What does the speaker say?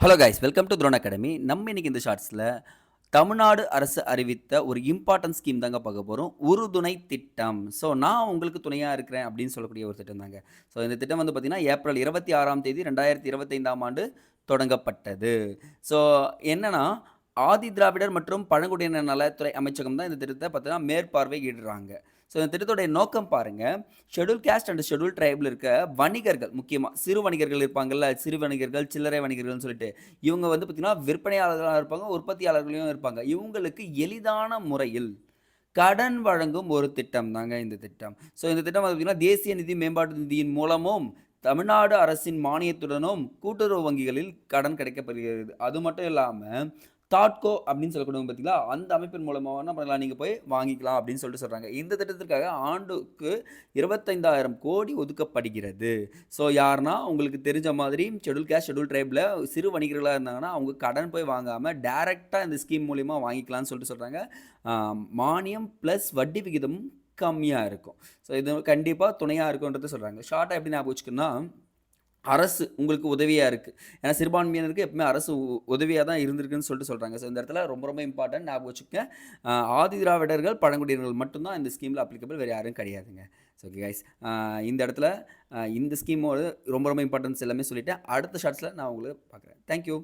Hello guys welcome to Throne Academy. நம்ம இன்னைக்கு இந்த ஷார்ட்ஸில் தமிழ்நாடு அரசு அறிவித்த ஒரு இம்பார்ட்டன்ட் ஸ்கீம் தாங்க பார்க்க போகிறோம். உறுதுணை திட்டம். ஸோ நான் உங்களுக்கு துணையாக இருக்கிறேன் அப்படின்னு சொல்லக்கூடிய ஒரு திட்டம் தாங்க. ஸோ இந்த திட்டம் வந்து பார்த்தீங்கன்னா ஏப்ரல் 26ஆம் தேதி 2025ஆம் ஆண்டு தொடங்கப்பட்டது. ஸோ என்னன்னா ஆதி திராவிடர் மற்றும் பழங்குடியினர் நலத்துறை அமைச்சகம் தான் இந்த திட்டத்தை பார்த்தீங்கன்னா மேற்பார்வையிடுறாங்க. ஸோ இந்த திட்டத்துடைய நோக்கம் பாருங்க, ஷெட்யூல் கேஸ்ட் அண்ட் ஷெட்யூல் ட்ரைபில் இருக்க வணிகர்கள், முக்கியமாக சிறு வணிகர்கள் இருப்பாங்கல்ல, சிறு வணிகர்கள், சில்லறை வணிகர்கள்னு சொல்லிட்டு இவங்க வந்து பார்த்தீங்கன்னா விற்பனையாளர்களாக இருப்பாங்க, உற்பத்தியாளர்களையும் இருப்பாங்க. இவங்களுக்கு எளிதான முறையில் கடன் வழங்கும் ஒரு திட்டம் தாங்க இந்த திட்டம். ஸோ இந்த திட்டம் பார்த்தீங்கன்னா தேசிய நிதி மேம்பாட்டு நிதியின் மூலமும் தமிழ்நாடு அரசின் மானியத்துடனும் கூட்டுறவு வங்கிகளில் கடன் கிடைக்கப்படுகிறது. அது மட்டும் இல்லாமல் தாட்கோ அப்படின்னு சொல்லக்கூடிய பார்த்தீங்களா, அந்த அமைப்பின் மூலமாக என்ன பண்ணலாம், நீங்கள் போய் வாங்கிக்கலாம் அப்படின்னு சொல்லிட்டு சொல்கிறாங்க. இந்த திட்டத்திற்காக ஆண்டுக்கு 25,000 கோடி ஒதுக்கப்படுகிறது. ஸோ யாருன்னா உங்களுக்கு தெரிஞ்ச மாதிரி ஷெட்யூல் கேஸ்ட் ஷெட்யூல் ட்ரைபில் சிறு வணிகர்களாக இருந்தாங்கன்னா அவங்க கடன் போய் வாங்காமல் டைரெக்டாக இந்த ஸ்கீம் மூலிமா வாங்கிக்கலாம்னு சொல்லிட்டு சொல்கிறாங்க. மானியம் ப்ளஸ் வட்டி விகிதமும் கம்மியாக இருக்கும். ஸோ இது கண்டிப்பாக துணையாக இருக்கும்ன்றது சொல்கிறாங்க. ஷார்ட்டாக எப்படி ஞாபகம் வச்சுக்கணும்னா, அரசு உங்களுக்கு உதவியாக இருக்குது. ஏன்னா சிறுபான்மையினருக்கு எப்பவுமே அரசு உதவியாக தான் இருந்திருக்குன்னு சொல்லிட்டு சொல்கிறாங்க. ஸோ இந்த இடத்துல ரொம்ப ரொம்ப இம்பார்ட்டன்ட் ஞாபகம் வச்சுக்கங்க. ஆதி திராவிடர்கள் பழங்குடியினர்கள் மட்டும்தான் இந்த ஸ்கீமில் அப்ளிகபிள், வேறு யாரும் கிடையாதுங்க. ஸோ ஓகே கைஸ், இந்த இடத்துல இந்த ஸ்கீமோட ரொம்ப ரொம்ப இம்பார்ட்டன்ஸ் எல்லாமே சொல்லிவிட்டேன். அடுத்த ஷார்ட்ஸில் நான் உங்களுக்கு பார்க்குறேன். தேங்க்யூ.